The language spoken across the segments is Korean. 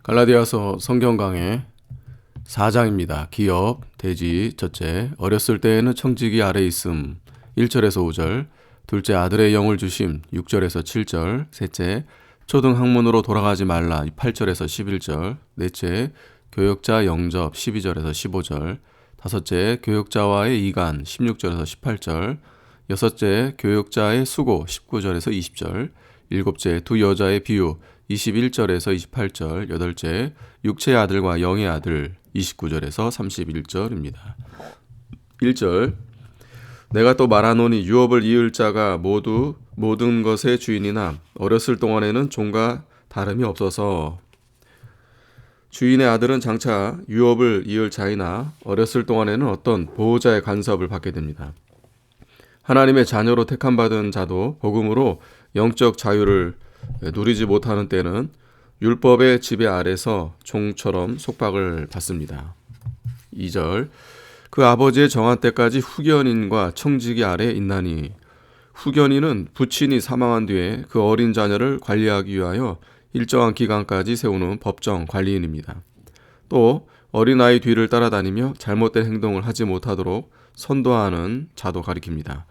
갈라디아서 성경 강해 4장입니다. 기업, 돼지, 첫째, 어렸을 때에는 청지기 아래 있음 1절에서 5절, 둘째, 아들의 영을 주심 6절에서 7절, 셋째, 초등학문으로 돌아가지 말라 8절에서 11절, 넷째, 교역자 영접 12절에서 15절, 다섯째, 교역자와의 이간 16절에서 18절, 여섯째, 교역자의 수고 19절에서 20절, 일곱째, 두 여자의 비유 21절에서 28절, 여덟째, 육체의 아들과 영의 아들 29절에서 31절입니다. 1절, 내가 또 말하노니 유업을 이을 자가 모두 모든 것의 주인이나 어렸을 동안에는 종과 다름이 없어서. 주인의 아들은 장차 유업을 이을 자이나 어렸을 동안에는 어떤 보호자의 간섭을 받게 됩니다. 하나님의 자녀로 택함받은 자도 복음으로 영적 자유를 누리지 못하는 때는 율법의 지배 아래서 종처럼 속박을 받습니다. 2절, 그 아버지의 정한 때까지 후견인과 청지기 아래 있나니. 후견인은 부친이 사망한 뒤에 그 어린 자녀를 관리하기 위하여 일정한 기간까지 세우는 법정 관리인입니다. 또 어린아이 뒤를 따라다니며 잘못된 행동을 하지 못하도록 선도하는 자도 가리킵니다.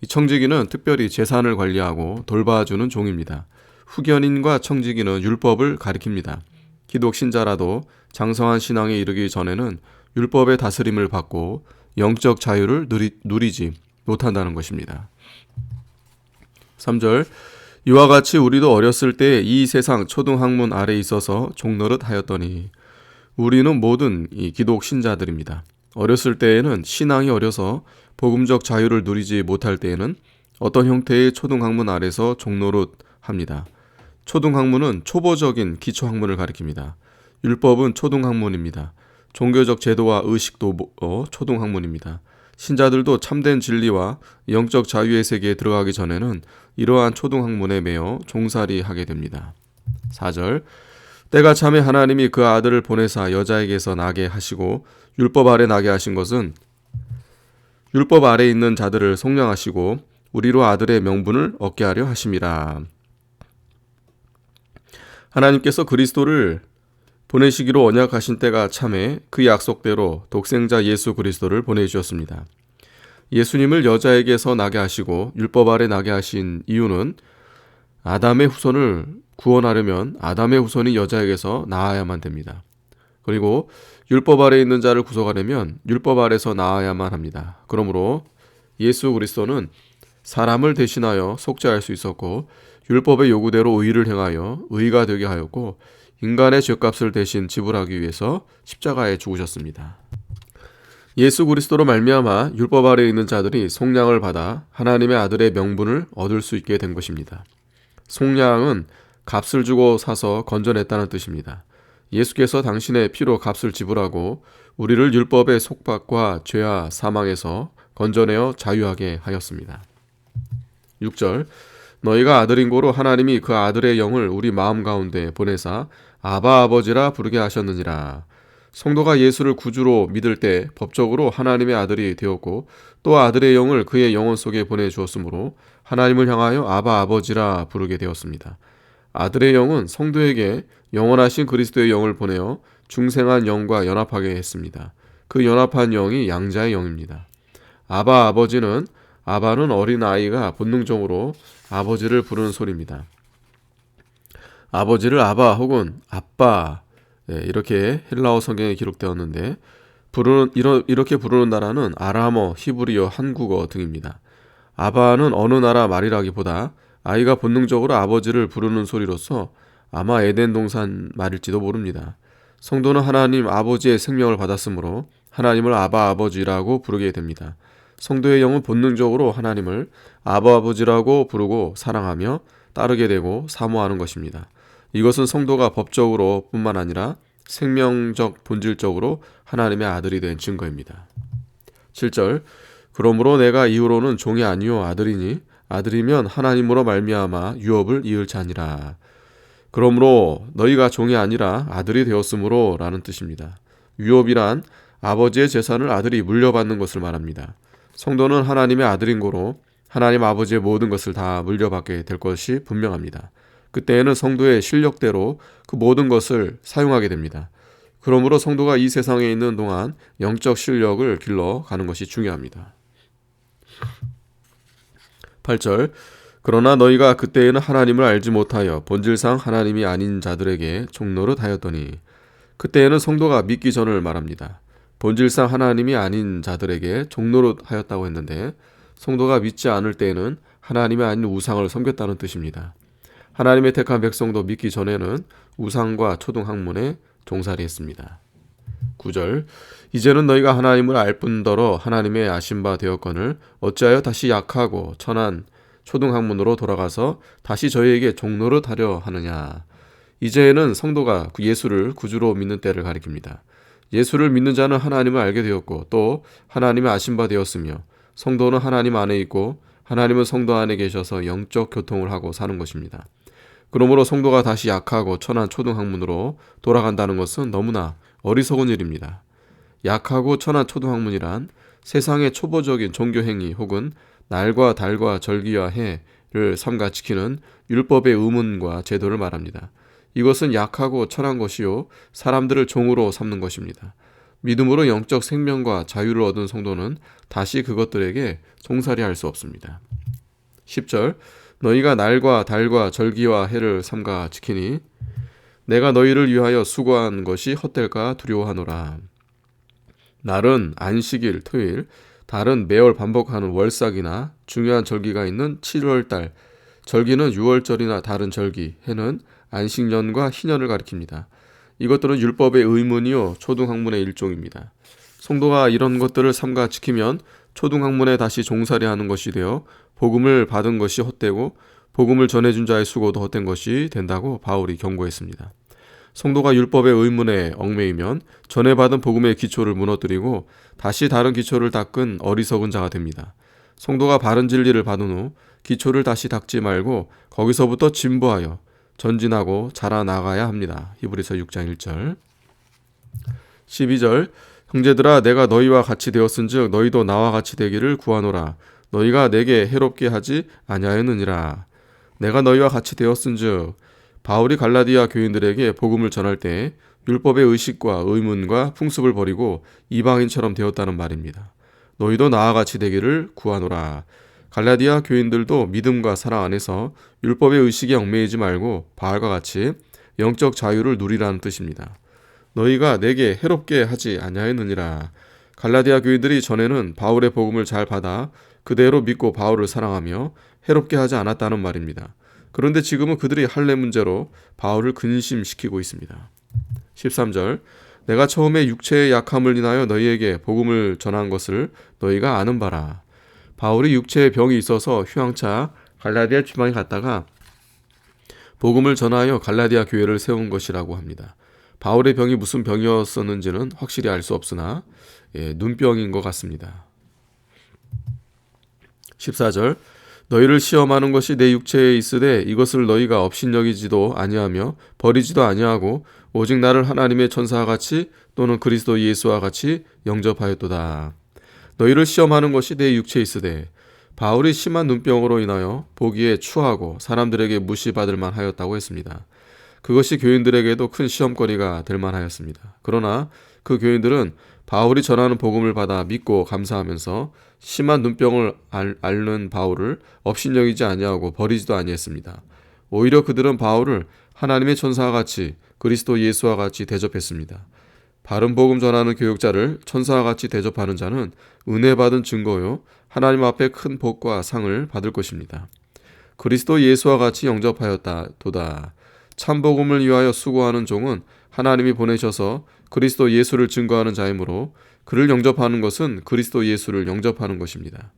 이 청지기는 특별히 재산을 관리하고 돌봐주는 종입니다. 후견인과 청지기는 율법을 가리킵니다. 기독 신자라도 장성한 신앙에 이르기 전에는 율법의 다스림을 받고 영적 자유를 누리지 못한다는 것입니다. 3절, 이와 같이 우리도 어렸을 때 이 세상 초등학문 아래 있어서 종노릇 하였더니. 우리는 모든 이 기독 신자들입니다. 어렸을 때에는 신앙이 어려서 복음적 자유를 누리지 못할 때에는 어떤 형태의 초등학문 아래서 종노릇 합니다. 초등학문은 초보적인 기초학문을 가리킵니다. 율법은 초등학문입니다. 종교적 제도와 의식도 초등학문입니다. 신자들도 참된 진리와 영적 자유의 세계에 들어가기 전에는 이러한 초등학문에 매여 종살이하게 됩니다. 4절, 때가 참에 하나님이 그 아들을 보내사 여자에게서 나게 하시고 율법 아래 나게 하신 것은 율법 아래 있는 자들을 속량하시고 우리로 아들의 명분을 얻게 하려 하심이라. 하나님께서 그리스도를 보내시기로 언약하신 때가 참에 그 약속대로 독생자 예수 그리스도를 보내주셨습니다. 예수님을 여자에게서 나게 하시고 율법 아래 나게 하신 이유는 아담의 후손을 구원하려면 아담의 후손이 여자에게서 나아야만 됩니다. 그리고 율법 아래 있는 자를 구속하려면 율법 아래서 나아야만 합니다. 그러므로 예수 그리스도는 사람을 대신하여 속죄할 수 있었고 율법의 요구대로 의를 행하여 의가 되게 하였고 인간의 죄값을 대신 지불하기 위해서 십자가에 죽으셨습니다. 예수 그리스도로 말미암아 율법 아래에 있는 자들이 속량을 받아 하나님의 아들의 명분을 얻을 수 있게 된 것입니다. 속량은 값을 주고 사서 건져냈다는 뜻입니다. 예수께서 당신의 피로 값을 지불하고 우리를 율법의 속박과 죄와 사망에서 건져내어 자유하게 하였습니다. 6절, 너희가 아들인 고로 하나님이 그 아들의 영을 우리 마음 가운데 보내사 아바 아버지라 부르게 하셨느니라. 성도가 예수를 구주로 믿을 때 법적으로 하나님의 아들이 되었고 또 아들의 영을 그의 영혼 속에 보내주었으므로 하나님을 향하여 아바 아버지라 부르게 되었습니다. 아들의 영은 성도에게 영원하신 그리스도의 영을 보내어 중생한 영과 연합하게 했습니다. 그 연합한 영이 양자의 영입니다. 아바 아버지는, 아바는 어린아이가 본능적으로 아버지를 부르는 소리입니다. 아버지를 아바 혹은 아빠, 이렇게 헬라어 성경에 기록되었는데 이렇게 부르는 나라는 아람어, 히브리어, 한국어 등입니다. 아바는 어느 나라 말이라기보다 아이가 본능적으로 아버지를 부르는 소리로서 아마 에덴 동산 말일지도 모릅니다. 성도는 하나님 아버지의 생명을 받았으므로 하나님을 아바 아버지라고 부르게 됩니다. 성도의 영은 본능적으로 하나님을 아바 아버지라고 부르고 사랑하며 따르게 되고 사모하는 것입니다. 이것은 성도가 법적으로 뿐만 아니라 생명적 본질적으로 하나님의 아들이 된 증거입니다. 7절, 그러므로 내가 이후로는 종이 아니요 아들이니 아들이면 하나님으로 말미암아 유업을 이을 자니라. 그러므로 너희가 종이 아니라 아들이 되었으므로 라는 뜻입니다. 유업이란 아버지의 재산을 아들이 물려받는 것을 말합니다. 성도는 하나님의 아들인 고로 하나님 아버지의 모든 것을 다 물려받게 될 것이 분명합니다. 그때에는 성도의 실력대로 그 모든 것을 사용하게 됩니다. 그러므로 성도가 이 세상에 있는 동안 영적 실력을 길러가는 것이 중요합니다. 8절 그러나 너희가 그때에는 하나님을 알지 못하여 본질상 하나님이 아닌 자들에게 종노릇하였더니, 그때에는 성도가 믿기 전을 말합니다. 본질상 하나님이 아닌 자들에게 종노릇하였다고 했는데, 성도가 믿지 않을 때에는 하나님이 아닌 우상을 섬겼다는 뜻입니다. 하나님의 택한 백성도 믿기 전에는 우상과 초등학문에 종살이했습니다. 9절 이제는 너희가 하나님을 알 뿐더러 하나님의 아신 바 되었거늘 어찌하여 다시 약하고 천한 초등학문으로 돌아가서 다시 저희에게 종노릇하려 하느냐. 이제는 성도가 예수를 구주로 믿는 때를 가리킵니다. 예수를 믿는 자는 하나님을 알게 되었고 또 하나님의 아신 바 되었으며, 성도는 하나님 안에 있고 하나님은 성도 안에 계셔서 영적 교통을 하고 사는 것입니다. 그러므로 성도가 다시 약하고 천한 초등학문으로 돌아간다는 것은 너무나 어리석은 일입니다. 약하고 천한 초등학문이란 세상의 초보적인 종교행위 혹은 날과 달과 절기와 해를 삼가 지키는 율법의 의문과 제도를 말합니다. 이것은 약하고 천한 것이요 사람들을 종으로 삼는 것입니다. 믿음으로 영적 생명과 자유를 얻은 성도는 다시 그것들에게 종살이할 수 없습니다. 10절 너희가 날과 달과 절기와 해를 삼가 지키니 내가 너희를 위하여 수고한 것이 헛될까 두려워하노라. 날은 안식일, 토요일, 달은 매월 반복하는 월삭이나 중요한 절기가 있는 7월달, 절기는 6월절이나 다른 절기, 해는 안식년과 희년을 가리킵니다. 이것들은 율법의 의문이요 초등학문의 일종입니다. 성도가 이런 것들을 삼가 지키면 초등학문에 다시 종살이하는 것이 되어 복음을 받은 것이 헛되고 복음을 전해준 자의 수고도 헛된 것이 된다고 바울이 경고했습니다. 성도가 율법의 의문에 얽매이면 전해받은 복음의 기초를 무너뜨리고 다시 다른 기초를 닦은 어리석은 자가 됩니다. 성도가 바른 진리를 받은 후 기초를 다시 닦지 말고 거기서부터 진보하여 전진하고 자라나가야 합니다. 히브리서 6장 1절 12절 형제들아 내가 너희와 같이 되었은즉 너희도 나와 같이 되기를 구하노라. 너희가 내게 해롭게 하지 아니하였느니라. 내가 너희와 같이 되었은즉 바울이 갈라디아 교인들에게 복음을 전할 때 율법의 의식과 의문과 풍습을 버리고 이방인처럼 되었다는 말입니다. 너희도 나와 같이 되기를 구하노라. 갈라디아 교인들도 믿음과 사랑 안에서 율법의 의식에 얽매이지 말고 바울과 같이 영적 자유를 누리라는 뜻입니다. 너희가 내게 해롭게 하지 아니하였느니라. 갈라디아 교인들이 전에는 바울의 복음을 잘 받아 그대로 믿고 바울을 사랑하며 해롭게 하지 않았다는 말입니다. 그런데 지금은 그들이 할례 문제로 바울을 근심시키고 있습니다. 13절 내가 처음에 육체의 약함을 인하여 너희에게 복음을 전한 것을 너희가 아는 바라. 바울이 육체의 병이 있어서 휴양차 갈라디아 지방에 갔다가 복음을 전하여 갈라디아 교회를 세운 것이라고 합니다. 바울의 병이 무슨 병이었었는지는 확실히 알 수 없으나 눈병인 것 같습니다. 14절 너희를 시험하는 것이 내 육체에 있으되 이것을 너희가 업신여기지도 아니하며 버리지도 아니하고 오직 나를 하나님의 천사와 같이 또는 그리스도 예수와 같이 영접하였도다. 너희를 시험하는 것이 내 육체에 있으되 바울이 심한 눈병으로 인하여 보기에 추하고 사람들에게 무시받을 만하였다고 했습니다. 그것이 교인들에게도 큰 시험거리가 될 만하였습니다. 그러나 그 교인들은 바울이 전하는 복음을 받아 믿고 감사하면서 심한 눈병을 앓는 바울을 업신여기지 아니하고 버리지도 아니했습니다. 오히려 그들은 바울을 하나님의 천사와 같이 그리스도 예수와 같이 대접했습니다. 바른 복음 전하는 교육자를 천사와 같이 대접하는 자는 은혜 받은 증거요 하나님 앞에 큰 복과 상을 받을 것입니다. 그리스도 예수와 같이 영접하였다도다. 참 복음을 위하여 수고하는 종은 하나님이 보내셔서 그리스도 예수를 증거하는 자이므로 그를 영접하는 것은 그리스도 예수를 영접하는 것입니다.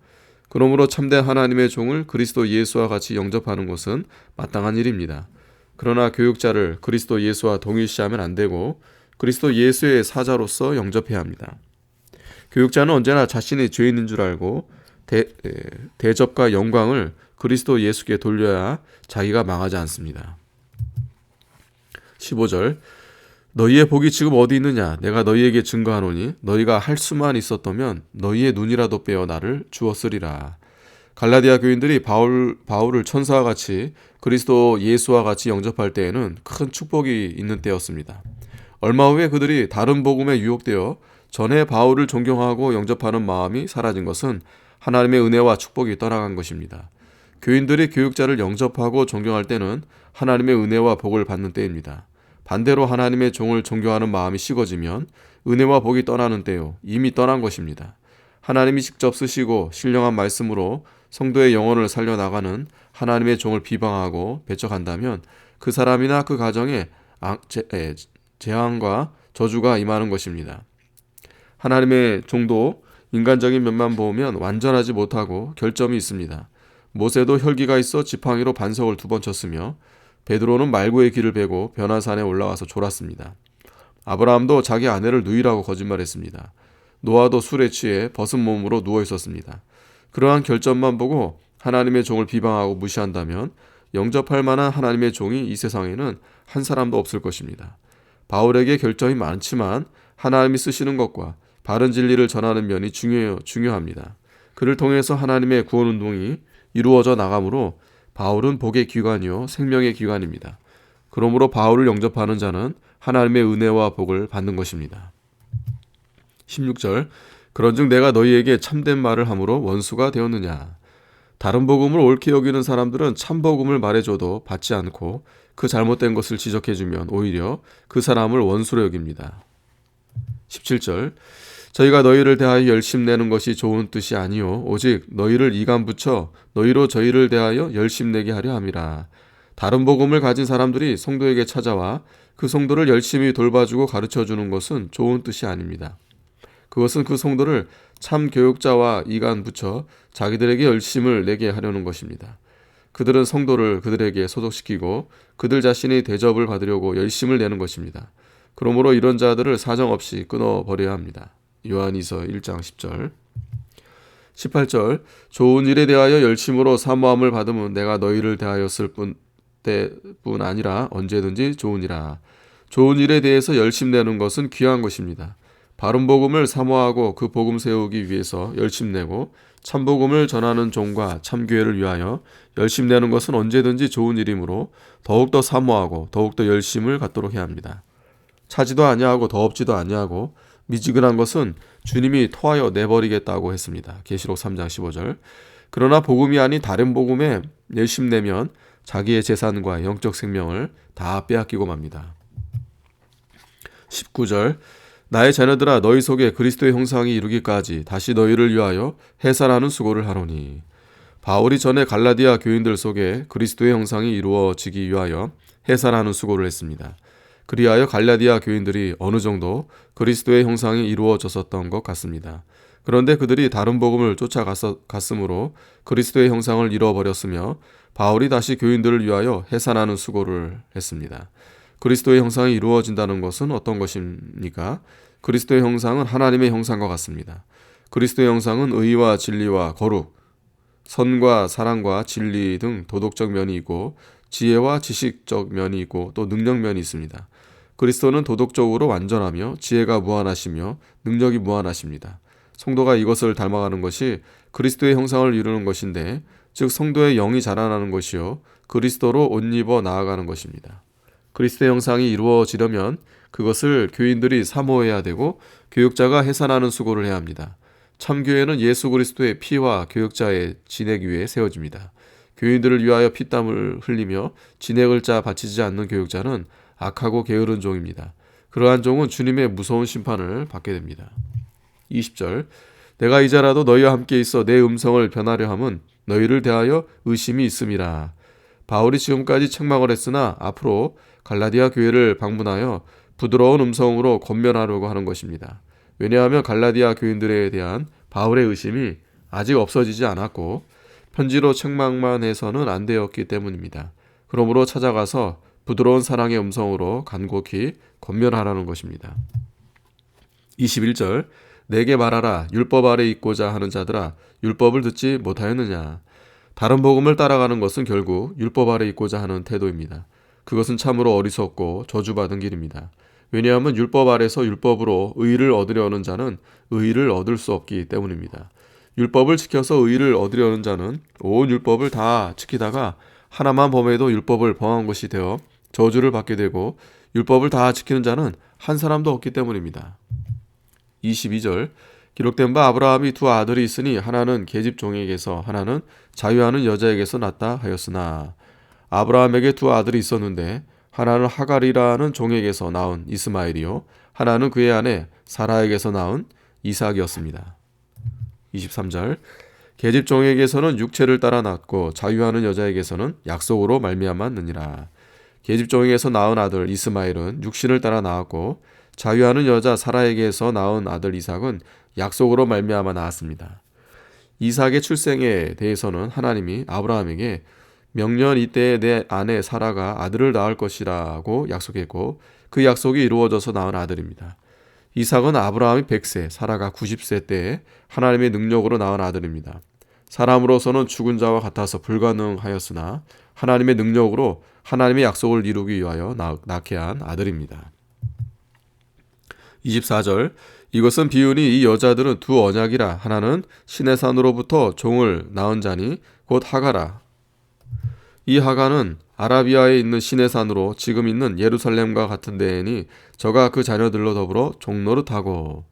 그러므로 참된 하나님의 종을 그리스도 예수와 같이 영접하는 것은 마땅한 일입니다. 그러나 교육자를 그리스도 예수와 동일시하면 안 되고 그리스도 예수의 사자로서 영접해야 합니다. 교육자는 언제나 자신이 죄인인 줄 알고 대접과 영광을 그리스도 예수께 돌려야 자기가 망하지 않습니다. 15절 너희의 복이 지금 어디 있느냐? 내가 너희에게 증거하노니 너희가 할 수만 있었다면 너희의 눈이라도 빼어 나를 주었으리라. 갈라디아 교인들이 바울을 천사와 같이 그리스도 예수와 같이 영접할 때에는 큰 축복이 있는 때였습니다. 얼마 후에 그들이 다른 복음에 유혹되어 전에 바울을 존경하고 영접하는 마음이 사라진 것은 하나님의 은혜와 축복이 떠나간 것입니다. 교인들이 교육자를 영접하고 존경할 때는 하나님의 은혜와 복을 받는 때입니다. 반대로 하나님의 종을 존경하는 마음이 식어지면 은혜와 복이 떠나는 때요, 이미 떠난 것입니다. 하나님이 직접 쓰시고 신령한 말씀으로 성도의 영혼을 살려나가는 하나님의 종을 비방하고 배척한다면 그 사람이나 그 가정에 재앙과 저주가 임하는 것입니다. 하나님의 종도 인간적인 면만 보면 완전하지 못하고 결점이 있습니다. 모세도 혈기가 있어 지팡이로 반석을 2번 쳤으며 베드로는 말고의 길을 베고 변화산에 올라가서 졸았습니다. 아브라함도 자기 아내를 누이라고 거짓말했습니다. 노아도 술에 취해 벗은 몸으로 누워 있었습니다. 그러한 결점만 보고 하나님의 종을 비방하고 무시한다면 영접할 만한 하나님의 종이 이 세상에는 한 사람도 없을 것입니다. 바울에게 결점이 많지만 하나님이 쓰시는 것과 바른 진리를 전하는 면이 중요합니다. 그를 통해서 하나님의 구원 운동이 이루어져 나가므로 바울은 복의 기관이요 생명의 기관입니다. 그러므로 바울을 영접하는 자는 하나님의 은혜와 복을 받는 것입니다. 16절 그런즉 내가 너희에게 참된 말을 함으로 원수가 되었느냐. 다른 복음을 옳게 여기는 사람들은 참 복음을 말해줘도 받지 않고 그 잘못된 것을 지적해주면 오히려 그 사람을 원수로 여깁니다. 17절 저희가 너희를 대하여 열심내는 것이 좋은 뜻이 아니요 오직 너희를 이간 붙여 너희로 저희를 대하여 열심내게 하려 함이라. 다른 복음을 가진 사람들이 성도에게 찾아와 그 성도를 열심히 돌봐주고 가르쳐주는 것은 좋은 뜻이 아닙니다. 그것은 그 성도를 참 교육자와 이간 붙여 자기들에게 열심을 내게 하려는 것입니다. 그들은 성도를 그들에게 소속시키고 그들 자신이 대접을 받으려고 열심을 내는 것입니다. 그러므로 이런 자들을 사정없이 끊어버려야 합니다. 요한이서 1장 10절 18절 좋은 일에 대하여 열심으로 사모함을 받으면 내가 너희를 대하였을 때뿐 아니라 언제든지 좋으니라. 좋은 일에 대해서 열심내는 것은 귀한 것입니다. 바른 복음을 사모하고 그 복음 세우기 위해서 열심내고 참 복음을 전하는 종과 참교회를 위하여 열심내는 것은 언제든지 좋은 일이므로 더욱더 사모하고 더욱더 열심을 갖도록 해야 합니다. 차지도 아니하고 더없지도 아니하고 미지근한 것은 주님이 토하여 내버리겠다고 했습니다. 계시록 3장 15절 그러나 복음이 아닌 다른 복음에 열심내면 자기의 재산과 영적 생명을 다 빼앗기고 맙니다. 19절 나의 자녀들아 너희 속에 그리스도의 형상이 이루기까지 다시 너희를 위하여 해산하는 수고를 하노니. 바울이 전에 갈라디아 교인들 속에 그리스도의 형상이 이루어지기 위하여 해산하는 수고를 했습니다. 그리하여 갈라디아 교인들이 어느 정도 그리스도의 형상이 이루어졌었던 것 같습니다. 그런데 그들이 다른 복음을 쫓아갔으므로 그리스도의 형상을 잃어버렸으며 바울이 다시 교인들을 위하여 해산하는 수고를 했습니다. 그리스도의 형상이 이루어진다는 것은 어떤 것입니까? 그리스도의 형상은 하나님의 형상과 같습니다. 그리스도의 형상은 의와 진리와 거룩, 선과 사랑과 진리 등 도덕적 면이 있고 지혜와 지식적 면이 있고 또 능력 면이 있습니다. 그리스도는 도덕적으로 완전하며 지혜가 무한하시며 능력이 무한하십니다. 성도가 이것을 닮아가는 것이 그리스도의 형상을 이루는 것인데 즉 성도의 영이 자라나는 것이요 그리스도로 옷 입어 나아가는 것입니다. 그리스도의 형상이 이루어지려면 그것을 교인들이 사모해야 되고 교육자가 해산하는 수고를 해야 합니다. 참교회는 예수 그리스도의 피와 교육자의 진액 위에 세워집니다. 교인들을 위하여 피땀을 흘리며 진액을 짜 바치지 않는 교육자는 악하고 게으른 종입니다. 그러한 종은 주님의 무서운 심판을 받게 됩니다. 20절 내가 이제라도 너희와 함께 있어 내 음성을 변하려 함은 너희를 대하여 의심이 있음이라. 바울이 지금까지 책망을 했으나 앞으로 갈라디아 교회를 방문하여 부드러운 음성으로 권면하려고 하는 것입니다. 왜냐하면 갈라디아 교인들에 대한 바울의 의심이 아직 없어지지 않았고 편지로 책망만 해서는 안 되었기 때문입니다. 그러므로 찾아가서 부드러운 사랑의 음성으로 간곡히 권면하라는 것입니다. 21절 내게 말하라 율법 아래 있고자 하는 자들아 율법을 듣지 못하였느냐. 다른 복음을 따라가는 것은 결국 율법 아래 있고자 하는 태도입니다. 그것은 참으로 어리석고 저주받은 길입니다. 왜냐하면 율법 아래서 율법으로 의를 얻으려는 자는 의를 얻을 수 없기 때문입니다. 율법을 지켜서 의를 얻으려는 자는 온 율법을 다 지키다가 하나만 범해도 율법을 범한 것이 되어 저주를 받게 되고 율법을 다 지키는 자는 한 사람도 없기 때문입니다. 22절 기록된 바 아브라함이 두 아들이 있으니 하나는 계집 종에게서 하나는 자유하는 여자에게서 낳았다 하였으나 아브라함에게 두 아들이 있었는데 하나는 하갈이라는 종에게서 낳은 이스마엘이요 하나는 그의 아내 사라에게서 낳은 이삭이었습니다. 23절 계집 종에게서는 육체를 따라 낳았고 자유하는 여자에게서는 약속으로 말미암았느니라. 계집 종에게서 낳은 아들 이스마엘은 육신을 따라 낳았고 자유하는 여자 사라에게서 낳은 아들 이삭은 약속으로 말미암아 낳았습니다. 이삭의 출생에 대해서는 하나님이 아브라함에게 명년 이때에 내 아내 사라가 아들을 낳을 것이라고 약속했고 그 약속이 이루어져서 낳은 아들입니다. 이삭은 아브라함이 100세, 사라가 90세 때에 하나님의 능력으로 낳은 아들입니다. 사람으로서는 죽은 자와 같아서 불가능하였으나 하나님의 능력으로 하나님의 약속을 이루기 위하여 낳게 한 아들입니다. 24절 이것은 비유니 이 여자들은 두 언약이라 하나는 신의 산으로부터 종을 낳은 자니 곧 하가라. 이 하가는 아라비아에 있는 신의 산으로 지금 있는 예루살렘과 같은 데에니 저가 그 자녀들로 더불어 종노릇하고.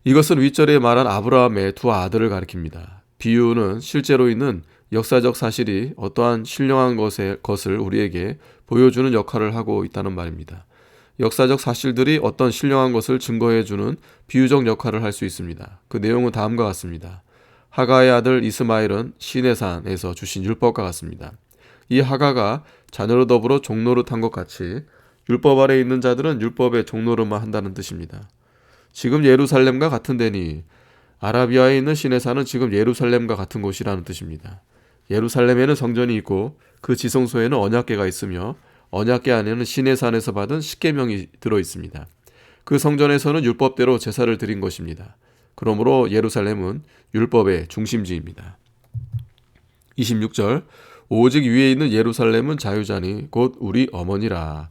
이것은 윗절에 말한 아브라함의 두 아들을 가리킵니다. 비유는 실제로 있는 역사적 사실이 어떠한 신령한 것을 우리에게 보여주는 역할을 하고 있다는 말입니다. 역사적 사실들이 어떤 신령한 것을 증거해주는 비유적 역할을 할 수 있습니다. 그 내용은 다음과 같습니다. 하가의 아들 이스마엘은 신의 산에서 주신 율법과 같습니다. 이 하가가 자녀로 더불어 종노릇한 것 같이 율법 아래 있는 자들은 율법의 종노릇만 한다는 뜻입니다. 지금 예루살렘과 같은 데니 아라비아에 있는 신의 산은 지금 예루살렘과 같은 곳이라는 뜻입니다. 예루살렘에는 성전이 있고 그 지성소에는 언약궤가 있으며 언약궤 안에는 신의 산에서 받은 십계명이 들어있습니다. 그 성전에서는 율법대로 제사를 드린 것입니다. 그러므로 예루살렘은 율법의 중심지입니다. 26절 오직 위에 있는 예루살렘은 자유자니 곧 우리 어머니라.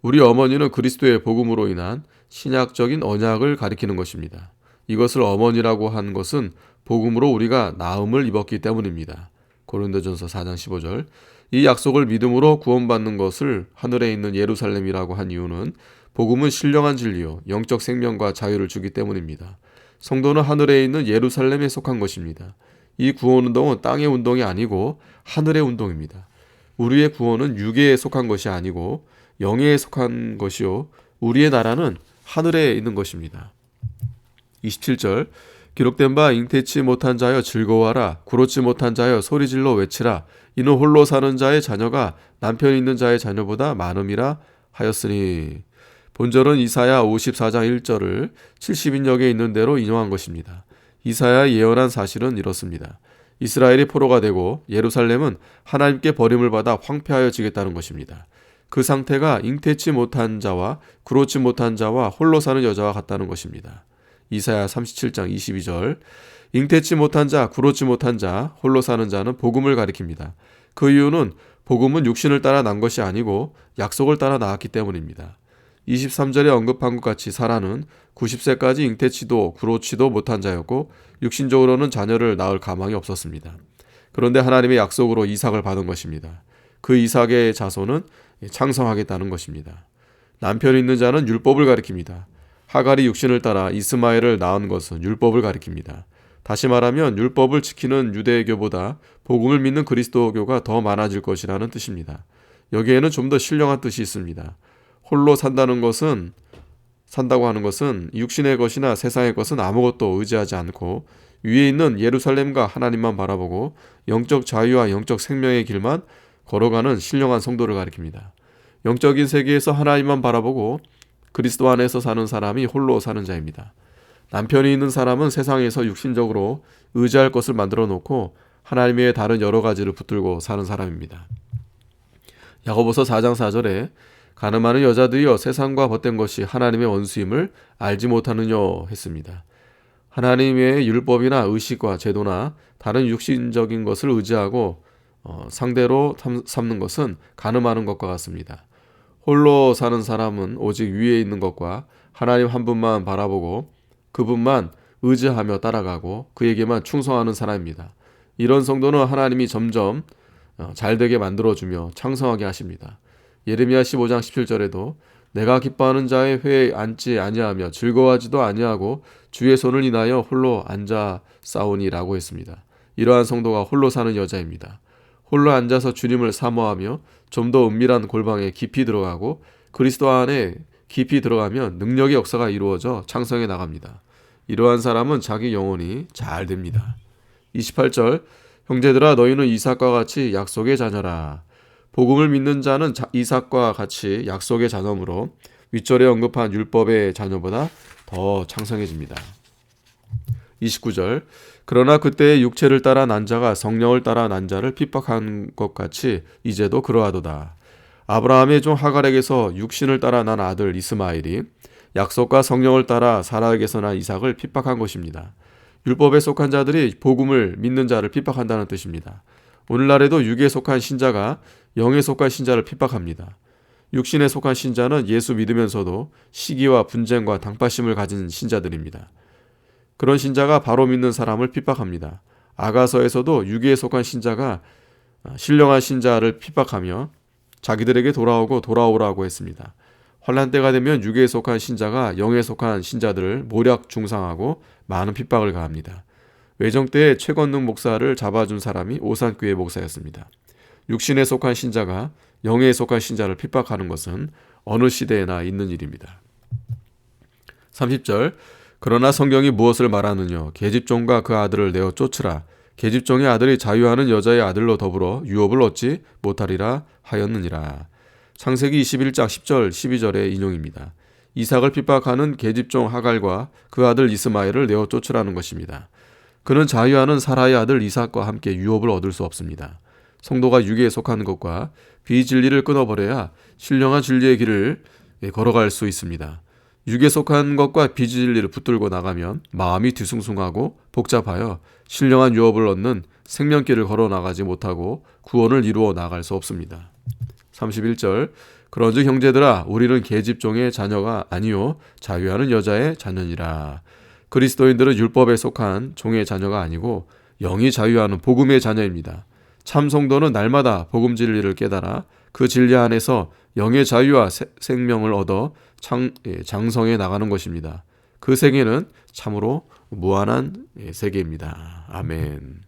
우리 어머니는 그리스도의 복음으로 인한 신약적인 언약을 가리키는 것입니다. 이것을 어머니라고 한 것은 복음으로 우리가 나음을 입었기 때문입니다. 고린도전서 4장 15절 이 약속을 믿음으로 구원받는 것을 하늘에 있는 예루살렘이라고 한 이유는 복음은 신령한 진리요 영적 생명과 자유를 주기 때문입니다. 성도는 하늘에 있는 예루살렘에 속한 것입니다. 이 구원운동은 땅의 운동이 아니고 하늘의 운동입니다. 우리의 구원은 육에 속한 것이 아니고 영에 속한 것이요 우리의 나라는 하늘에 있는 것입니다. 27절 기록된 바 잉태치 못한 자여 즐거워하라 구로치 못한 자여 소리질러 외치라 이는 홀로 사는 자의 자녀가 남편 있는 자의 자녀보다 많음이라 하였으니. 본절은 이사야 54장 1절을 70인역에 있는 대로 인용한 것입니다. 이사야 예언한 사실은 이렇습니다. 이스라엘이 포로가 되고 예루살렘은 하나님께 버림을 받아 황폐하여지겠다는 것입니다. 그 상태가 잉태치 못한 자와 구로치 못한 자와 홀로 사는 여자와 같다는 것입니다. 이사야 37장 22절 잉태치 못한 자, 구로치 못한 자, 홀로 사는 자는 복음을 가리킵니다. 그 이유는 복음은 육신을 따라 난 것이 아니고 약속을 따라 나왔기 때문입니다. 23절에 언급한 것 같이 사라는 90세까지 잉태치도 구로치도 못한 자였고 육신적으로는 자녀를 낳을 가망이 없었습니다. 그런데 하나님의 약속으로 이삭을 받은 것입니다. 그 이삭의 자손은 창성하겠다는 것입니다. 남편이 있는 자는 율법을 가리킵니다. 하갈이 육신을 따라 이스마엘을 낳은 것은 율법을 가리킵니다. 다시 말하면 율법을 지키는 유대교보다 복음을 믿는 그리스도교가 더 많아질 것이라는 뜻입니다. 여기에는 좀 더 신령한 뜻이 있습니다. 홀로 산다고 하는 것은 육신의 것이나 세상의 것은 아무것도 의지하지 않고 위에 있는 예루살렘과 하나님만 바라보고 영적 자유와 영적 생명의 길만 걸어가는 신령한 성도를 가리킵니다. 영적인 세계에서 하나님만 바라보고 그리스도 안에서 사는 사람이 홀로 사는 자입니다. 남편이 있는 사람은 세상에서 육신적으로 의지할 것을 만들어 놓고 하나님 외에 다른 여러 가지를 붙들고 사는 사람입니다. 야고보서 4장 4절에 가늠하는 여자들이여 세상과 벗된 것이 하나님의 원수임을 알지 못하느냐 했습니다. 하나님 외에 율법이나 의식과 제도나 다른 육신적인 것을 의지하고 상대로 삼는 것은 가늠하는 것과 같습니다. 홀로 사는 사람은 오직 위에 있는 것과 하나님 한 분만 바라보고 그분만 의지하며 따라가고 그에게만 충성하는 사람입니다. 이런 성도는 하나님이 점점 잘되게 만들어주며 창성하게 하십니다. 예레미야 15장 17절에도 내가 기뻐하는 자의 회에 앉지 아니하며 즐거워하지도 아니하고 주의 손을 인하여 홀로 앉아 싸우니라고 했습니다. 이러한 성도가 홀로 사는 여자입니다. 홀로 앉아서 주님을 사모하며 좀 더 은밀한 골방에 깊이 들어가고 그리스도 안에 깊이 들어가면 능력의 역사가 이루어져 창성해 나갑니다. 이러한 사람은 자기 영혼이 잘 됩니다. 28절 형제들아 너희는 이삭과 같이 약속의 자녀라. 복음을 믿는 자는 이삭과 같이 약속의 자녀므로 윗절에 언급한 율법의 자녀보다 더 창성해집니다. 29절 그러나 그때의 육체를 따라 난 자가 성령을 따라 난 자를 핍박한 것 같이 이제도 그러하도다. 아브라함의 종 하갈에게서 육신을 따라 난 아들 이스마엘이 약속과 성령을 따라 사라에게서 난 이삭을 핍박한 것입니다. 율법에 속한 자들이 복음을 믿는 자를 핍박한다는 뜻입니다. 오늘날에도 육에 속한 신자가 영에 속한 신자를 핍박합니다. 육신에 속한 신자는 예수 믿으면서도 시기와 분쟁과 당파심을 가진 신자들입니다. 그런 신자가 바로 믿는 사람을 핍박합니다. 아가서에서도 육에 속한 신자가 신령한 신자를 핍박하며 자기들에게 돌아오라고 했습니다. 환난 때가 되면 육에 속한 신자가 영에 속한 신자들을 모략 중상하고 많은 핍박을 가합니다. 외정 때에 최건능 목사를 잡아준 사람이 오산교회 목사였습니다. 육신에 속한 신자가 영에 속한 신자를 핍박하는 것은 어느 시대에나 있는 일입니다. 30절 그러나 성경이 무엇을 말하느냐 계집종과 그 아들을 내어 쫓으라. 계집종의 아들이 자유하는 여자의 아들로 더불어 유업을 얻지 못하리라 하였느니라. 창세기 21장 10절 12절의 인용입니다. 이삭을 핍박하는 계집종 하갈과 그 아들 이스마엘을 내어 쫓으라는 것입니다. 그는 자유하는 사라의 아들 이삭과 함께 유업을 얻을 수 없습니다. 성도가 육에 속한 것과 비진리를 끊어버려야 신령한 진리의 길을 걸어갈 수 있습니다. 육에 속한 것과 비진리를 붙들고 나가면 마음이 뒤숭숭하고 복잡하여 신령한 유업을 얻는 생명길을 걸어나가지 못하고 구원을 이루어 나갈 수 없습니다. 31절 그런즉 형제들아 우리는 계집종의 자녀가 아니요 자유하는 여자의 자녀니라. 그리스도인들은 율법에 속한 종의 자녀가 아니고 영이 자유하는 복음의 자녀입니다. 참 성도는 날마다 복음 진리를 깨달아 그 진리 안에서 영의 자유와 생명을 얻어 장성해 나가는 것입니다. 그 세계는 참으로 무한한 세계입니다. 아멘.